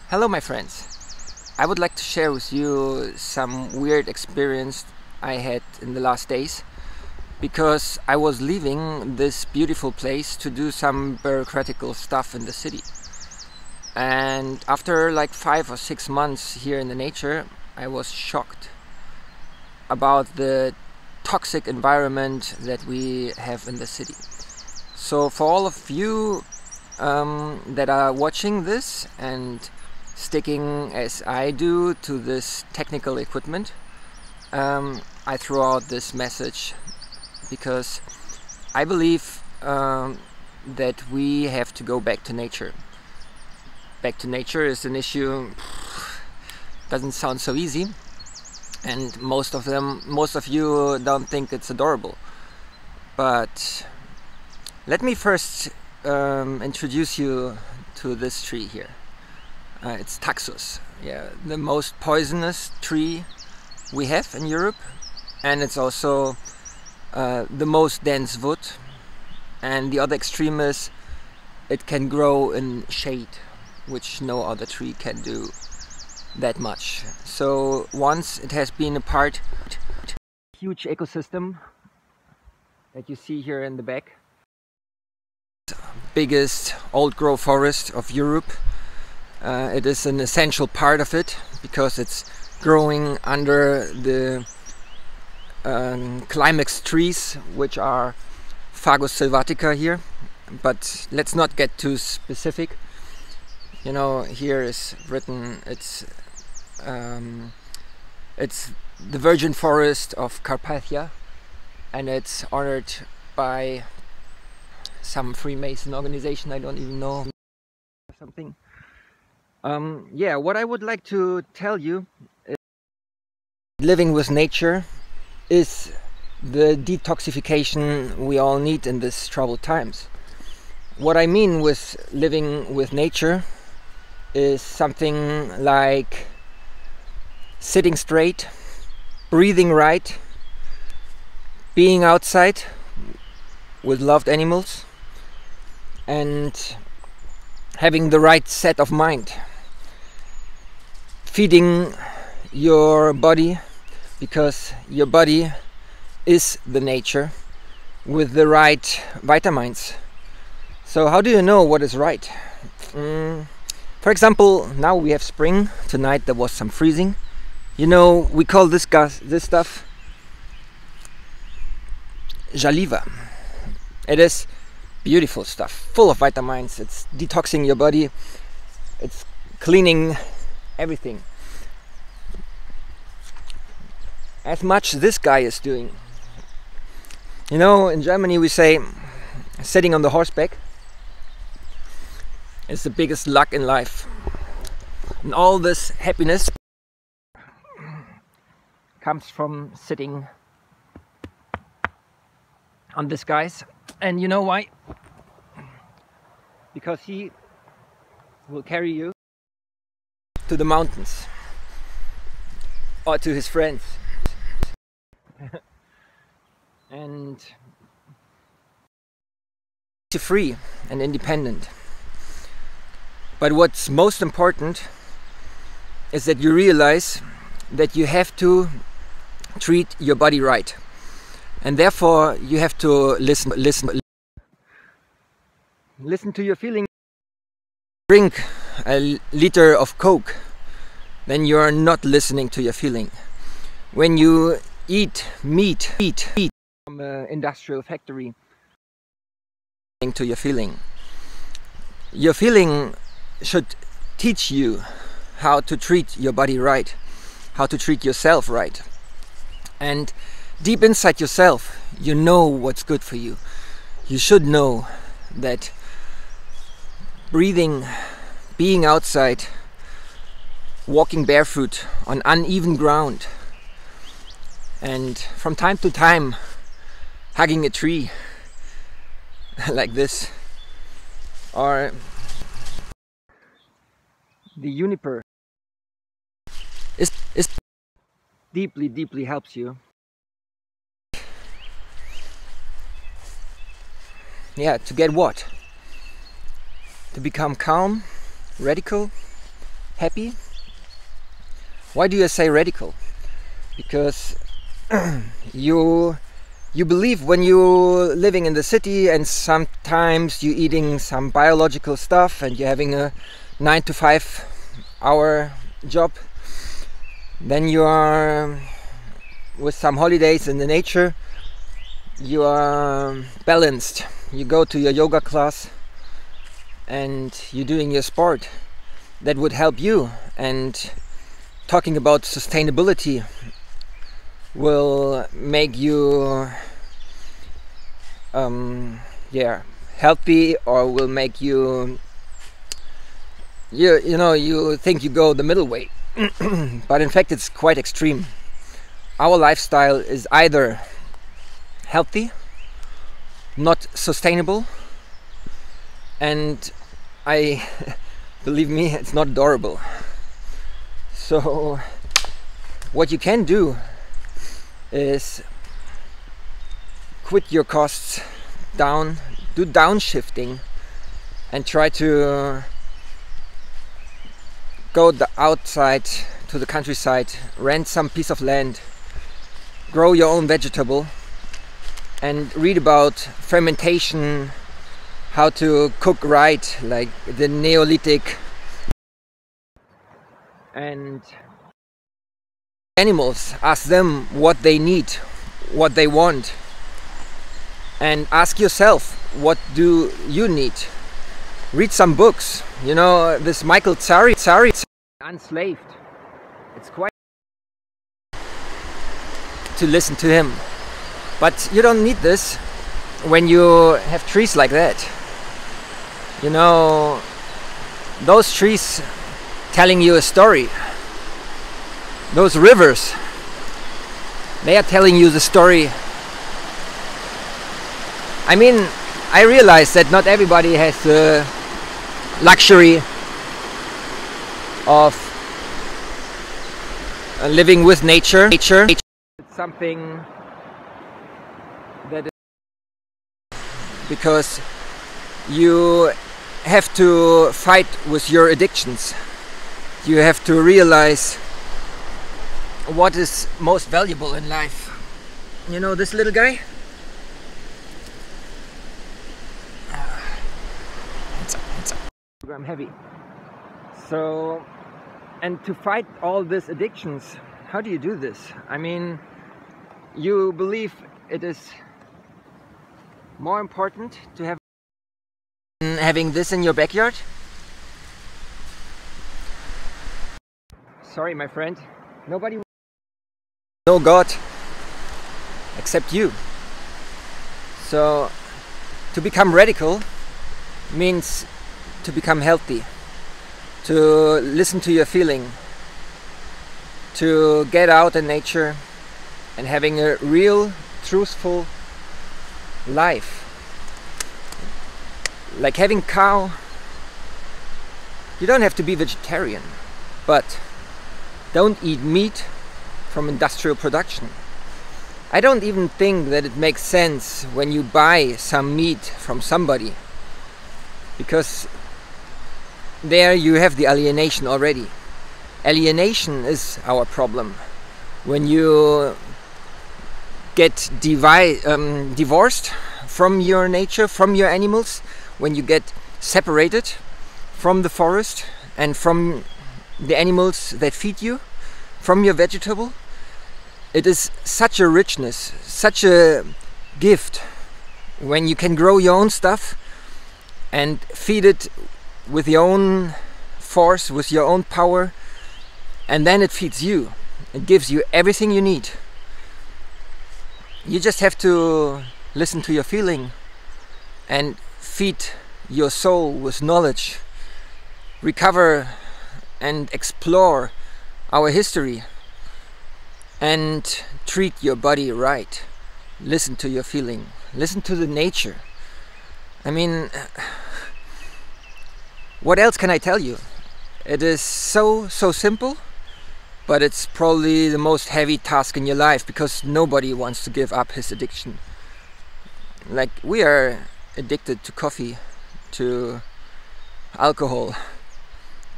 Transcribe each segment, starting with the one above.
Hello my friends, I would like to share with you some weird experience I had in the last days, because I was leaving this beautiful place to do some bureaucratical stuff in the city. And after like 5 or 6 months here in the nature, I was shocked about the toxic environment that we have in the city. So for all of you that are watching this and sticking as I do to this technical equipment, I throw out this message because I believe that we have to go back to nature. Back to nature is an issue, doesn't sound so easy, and most of you don't think it's adorable. But let me first introduce you to this tree here. It's Taxus, the most poisonous tree we have in Europe, and it's also the most dense wood. And the other extreme is it can grow in shade, which no other tree can do that much. So once it has been a part of a huge ecosystem that you see here in the back, biggest old growth forest of Europe. It is an essential part of it because it's growing under the climax trees, which are Fagus sylvatica here. But let's not get too specific. You know, here is written it's the virgin forest of Carpathia, and it's honored by some Freemason organization, I don't even know, something. What I would like to tell you is living with nature is the detoxification we all need in these troubled times. What I mean with living with nature is something like sitting straight, breathing right, being outside with loved animals, and having the right set of mind. Feeding your body, because your body is the nature, with the right vitamins. So how do you know what is right? For example, now we have spring. Tonight there was some freezing. You know, we call this stuff Jaliva. It is beautiful stuff, full of vitamins. It's detoxing your body, it's cleaning everything. As much this guy is doing. You know, in Germany we say sitting on the horseback is the biggest luck in life. And all this happiness comes from sitting on this guy's. And you know why? Because he will carry you to the mountains or to his friends. And to free and independent. But what's most important is that you realize that you have to treat your body right. And therefore you have to listen to your feelings. Drink a liter of Coke, then you are not listening to your feeling. When you eat meat from an industrial factory, to your feeling. Your feeling should teach you how to treat your body right, how to treat yourself right. And deep inside yourself, you know what's good for you. You should know that breathing, being outside, walking barefoot on uneven ground, and from time to time hugging a tree like this, or the juniper is deeply helps you. To get what? To become calm, radical, happy. Why do I say radical? Because you believe when you're living in the city and sometimes you're eating some biological stuff and you're having a 9 to 5 hour job, then you are with some holidays in the nature, you are balanced. You go to your yoga class and you're doing your sport. That would help you. And talking about sustainability will make you healthy, or will make you you think you go the middle way. But in fact it's quite extreme. Our lifestyle is either healthy, not sustainable, and believe me, it's not adorable. So what you can do is quit your costs down, do downshifting, and try to go outside to the countryside, rent some piece of land, grow your own vegetable, and read about fermentation, how to cook right, like the Neolithic, and animals. Ask them what they need, what they want, and ask yourself, what do you need? Read some books. You know, this Michael Tsari, Unslaved. It's quite to listen to him. But you don't need this when you have trees like that. You know, those trees telling you a story. Those rivers, they are telling you the story. I mean, I realize that not everybody has the luxury of living with nature. It's something that is, because you have to fight with your addictions. You have to realize what is most valuable in life. You know this little guy? I'm heavy. So, and to fight all these addictions, how do you do this? I mean, you believe it is more important to have having this in your backyard? Sorry, my friend. Nobody knows God except you. So, to become radical means to become healthy, to listen to your feeling, to get out in nature and having a real, truthful life. Like having cow. You don't have to be vegetarian, but don't eat meat from industrial production. I don't even think that it makes sense when you buy some meat from somebody, because there you have the alienation already. Alienation is our problem. When you get divorced from your nature, from your animals, when you get separated from the forest and from the animals that feed you, from your vegetable, it is such a richness, such a gift when you can grow your own stuff and feed it with your own force, with your own power, and then it feeds you. It gives you everything you need. You just have to listen to your feeling and feed your soul with knowledge. Recover and explore our history and treat your body right. Listen to your feeling. Listen to the nature. I mean, what else can I tell you? It is so simple, but it's probably the most heavy task in your life, because nobody wants to give up his addiction. Like, we are addicted to coffee, to alcohol,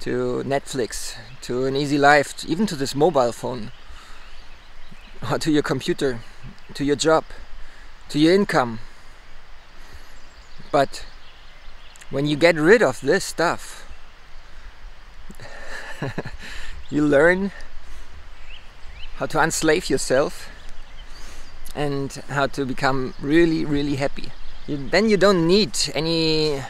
to Netflix, to an easy life, even to this mobile phone, or to your computer, to your job, to your income. But when you get rid of this stuff, you learn how to unslave yourself and how to become really, really happy. Then you don't need any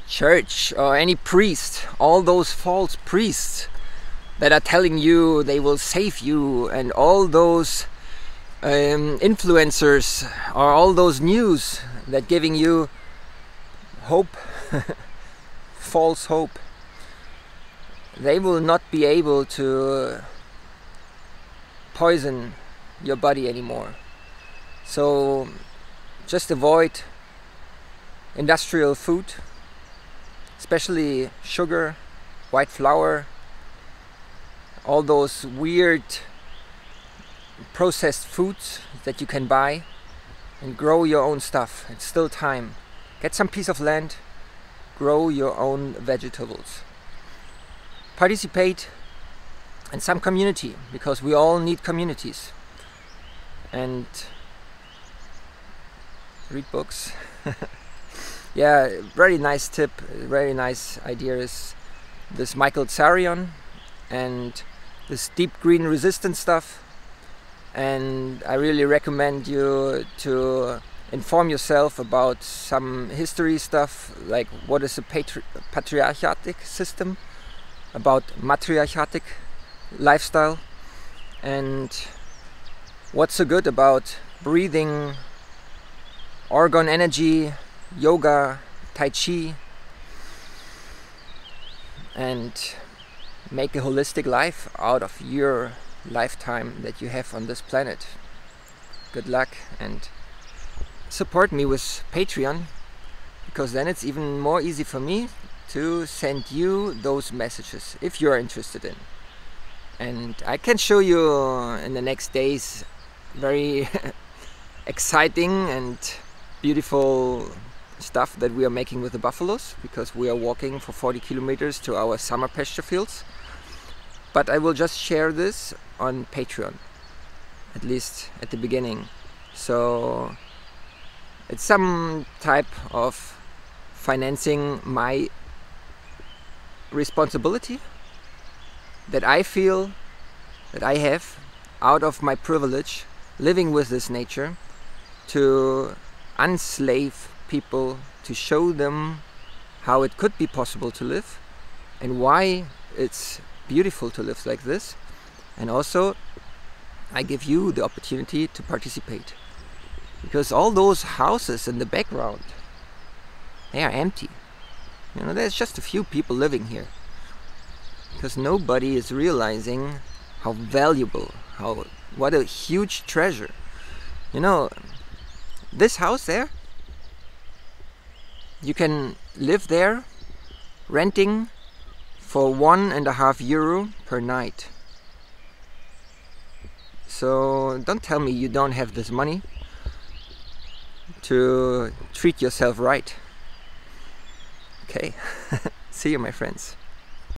church or any priest, all those false priests that are telling you they will save you, and all those influencers or all those news that giving you hope, false hope. They will not be able to poison your body anymore. So just avoid industrial food, especially sugar, white flour, all those weird processed foods that you can buy, and grow your own stuff. It's still time. Get some piece of land, grow your own vegetables. Participate in some community, because we all need communities. And read books. Yeah, very nice tip, very nice idea is this Michael Tsarion and this deep green resistance stuff. And I really recommend you to inform yourself about some history stuff, like what is a patriarchatic system, about matriarchatic lifestyle, and what's so good about breathing, organ energy, yoga, tai chi, and make a holistic life out of your lifetime that you have on this planet. Good luck, and support me with Patreon, because then it's even more easy for me to send you those messages if you're interested in. And I can show you in the next days very exciting and beautiful stuff that we are making with the buffaloes, because we are walking for 40 kilometers to our summer pasture fields. But I will just share this on Patreon, at least at the beginning. So it's some type of financing my responsibility that I feel that I have out of my privilege living with this nature, to unslave people, to show them how it could be possible to live and why it's beautiful to live like this. And also I give you the opportunity to participate, because all those houses in the background, they are empty. You know, there's just a few people living here, because nobody is realizing how valuable, what a huge treasure. You know, this house there, you can live there renting for €1.50 per night. So don't tell me you don't have this money to treat yourself right. Okay, see you, my friends.